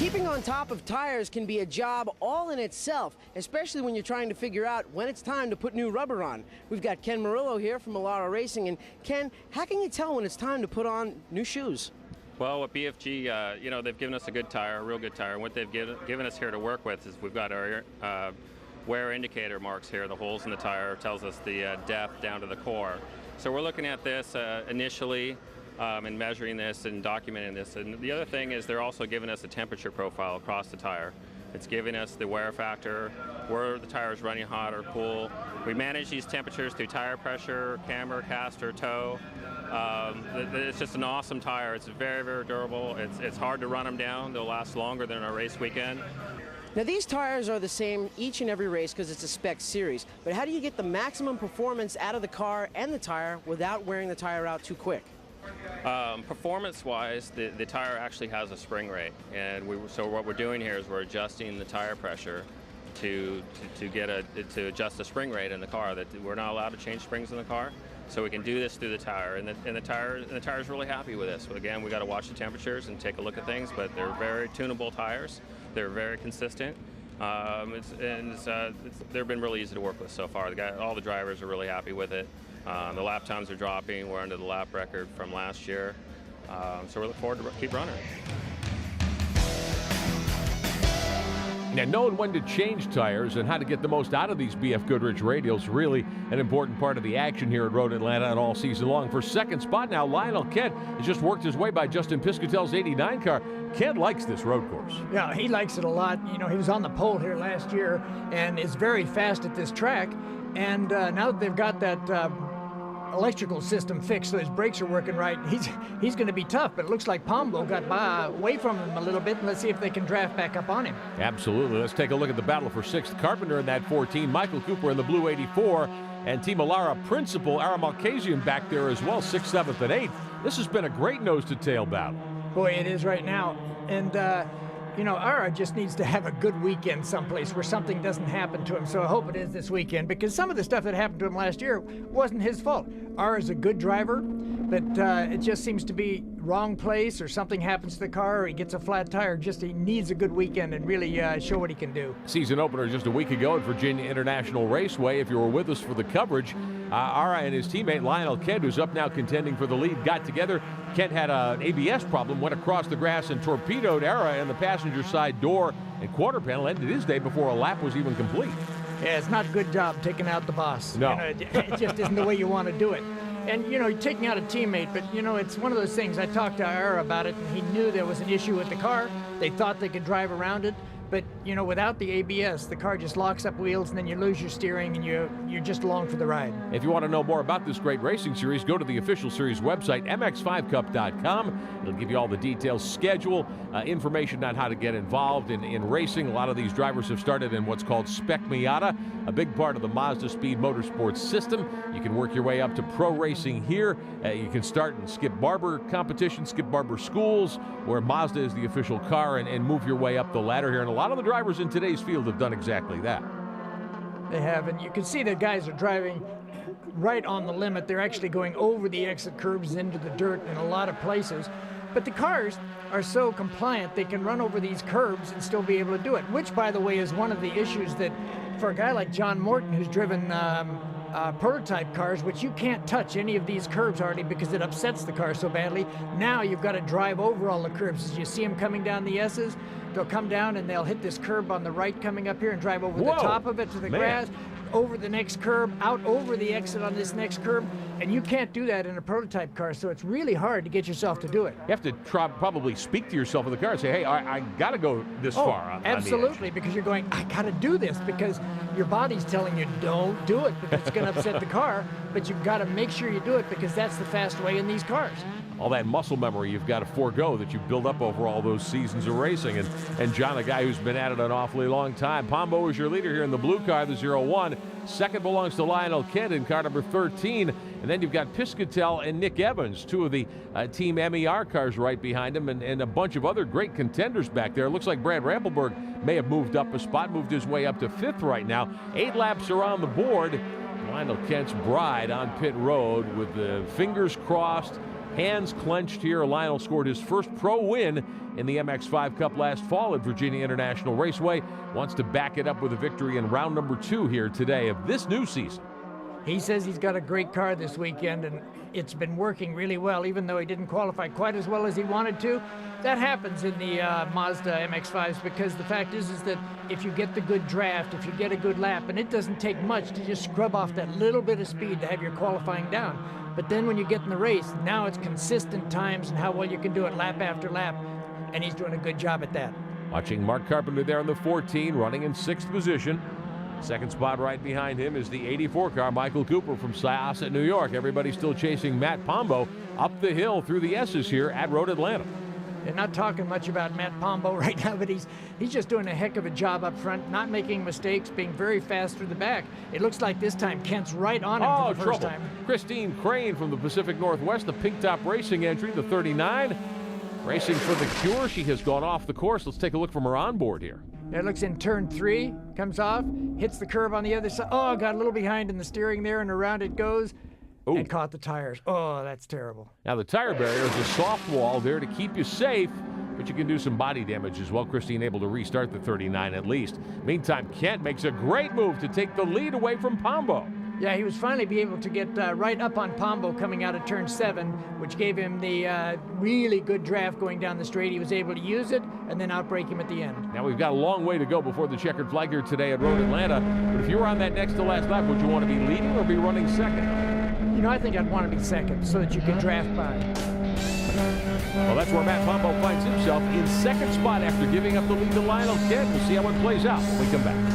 Keeping on top of tires can be a job all in itself, especially when you're trying to figure out when it's time to put new rubber on. We've got Ken Murillo here from Melara Racing, and Ken, how can you tell when it's time to put on new shoes? Well, with BFG, they've given us a good tire, a real good tire, and what they've given us here to work with is we've got our wear indicator marks here. The holes in the tire tells us the depth down to the core. So we're looking at this initially and measuring this and documenting this. And the other thing is they're also giving us a temperature profile across the tire. It's giving us the wear factor, where the tire is running hot or cool. We manage these temperatures through tire pressure, camber, caster, toe. It's just an awesome tire. It's very, very durable. It's hard to run them down. They'll last longer than our race weekend. Now, these tires are the same each and every race because it's a spec series, but how do you get the maximum performance out of the car and the tire without wearing the tire out too quick? Performance-wise, the tire actually has a spring rate, and so what we're doing here is we're adjusting the tire pressure to adjust the spring rate in the car. That we're not allowed to change springs in the car, so we can do this through the tire, and the tire is really happy with this. But again, we got to watch the temperatures and take a look at things, but they're very tunable tires. They're very consistent. They've been really easy to work with so far. All the drivers are really happy with it. The lap times are dropping. We're under the lap record from last year. So we look forward to keep running. Now, knowing when to change tires and how to get the most out of these BF Goodrich radials is really an important part of the action here at Road Atlanta and all season long. For second spot now, Lionel Kent has just worked his way by Justin Piscatel's 89 car. Kent likes this road course. Yeah, he likes it a lot. You know, he was on the pole here last year and is very fast at this track. And now that they've got that electrical system fixed so his brakes are working right, he's going to be tough, but it looks like Pombo got away from him a little bit, and let's see if they can draft back up on him. Absolutely. Let's take a look at the battle for sixth. Carpenter in that 14, Michael Cooper in the blue 84, and Team Melara principal Ara Malkasian back there as well, 6th, 7th, and 8th. This has been a great nose-to-tail battle. Boy, it is right now. And Ara just needs to have a good weekend someplace where something doesn't happen to him. So I hope it is this weekend, because some of the stuff that happened to him last year wasn't his fault. Ara's a good driver, but it just seems to be wrong place, or something happens to the car, or he gets a flat tire. Just he needs a good weekend and really show what he can do. Season opener just a week ago at Virginia International Raceway. If you were with us for the coverage, Ara and his teammate Lionel Kent, who's up now contending for the lead, got together. Kent had an ABS problem, went across the grass and torpedoed Ara in the passenger side door and quarter panel, ended his day before a lap was even complete. Yeah, it's not a good job taking out the boss. No. It just isn't the way you want to do it. And, you're taking out a teammate, but, it's one of those things. I talked to Ara about it, and he knew there was an issue with the car. They thought they could drive around it. But, without the ABS, the car just locks up wheels, and then you lose your steering, and you're just along for the ride. If you want to know more about this great racing series, go to the official series website, mx5cup.com. It'll give you all the details, schedule, information on how to get involved in racing. A lot of these drivers have started in what's called Spec Miata, a big part of the Mazda Speed Motorsports system. You can work your way up to pro racing here. You can start in Skip Barber competition, Skip Barber schools, where Mazda is the official car, and move your way up the ladder here. And a lot of the drivers in today's field have done exactly that. They have, and you can see that guys are driving right on the limit. They're actually going over the exit curbs into the dirt in a lot of places. But the cars are so compliant, they can run over these curbs and still be able to do it, which, by the way, is one of the issues that for a guy like John Morton, who's driven prototype cars, which you can't touch any of these curbs hardly because it upsets the car so badly. Now you've got to drive over all the curbs. As you see them coming down the S's, they'll come down and they'll hit this curb on the right coming up here and drive over the top of it to the grass, over the next curb, out over the exit on this next curb, and you can't do that in a prototype car, so it's really hard to get yourself to do it. You have to probably speak to yourself in the car and say, hey, I got to go this far. Absolutely, because you're going, I got to do this, because your body's telling you don't do it because it's going to upset the car, but you've got to make sure you do it because that's the fast way in these cars. All that muscle memory you've got to forego that you build up over all those seasons of racing. And John, a guy who's been at it an awfully long time. Pombo is your leader here in the blue car, the 01. Second belongs to Lionel Kent in car number 13. And then you've got Piscatel and Nick Evans, two of the Team MER cars right behind him, and a bunch of other great contenders back there. It looks like Brad Rampelberg may have moved up a spot, moved his way up to 5th right now. 8 laps are on the board. Lionel Kent's bride on pit road with the fingers crossed hands clenched here. Lionel scored his first pro win in the MX5 Cup last fall at Virginia International Raceway. Wants to back it up with a victory in round number 2 here today of this new season. He says he's got a great car this weekend, and it's been working really well, even though he didn't qualify quite as well as he wanted to. That happens in the Mazda MX-5s, because the fact is that if you get the good draft, if you get a good lap, and it doesn't take much to just scrub off that little bit of speed to have your qualifying down. But then when you get in the race, now it's consistent times and how well you can do it lap after lap, and he's doing a good job at that. Watching Mark Carpenter there in the 14, running in 6th position. Second spot right behind him is the 84 car, Michael Cooper from Syosset, New York. Everybody's still chasing Matt Pombo up the hill through the S's here at Road Atlanta. They're not talking much about Matt Pombo right now, but he's just doing a heck of a job up front, not making mistakes, being very fast through the back. It looks like this time Kent's right on him for the first time. Christine Crane from the Pacific Northwest, the Pink Top Racing entry, the 39. Racing for the Cure. She has gone off the course. Let's take a look from her onboard here. It looks in turn 3, comes off, hits the curve on the other side. Oh, got a little behind in the steering there, and around it goes. Ooh. And caught the tires. Oh, that's terrible. Now the tire barrier is a soft wall there to keep you safe, but you can do some body damage as well. Christine able to restart the 39 at least. Meantime, Kent makes a great move to take the lead away from Pombo. Yeah, he was finally be able to get right up on Pombo coming out of turn 7, which gave him the really good draft going down the straight. He was able to use it and then outbrake him at the end. Now we've got a long way to go before the checkered flag here today at Road Atlanta. But if you were on that next to last lap, would you want to be leading or be running second? You know, I think I'd want to be second so that you can draft by. Well, that's where Matt Pombo finds himself in second spot after giving up the lead to Lionel Kent. We'll see how it plays out when we come back.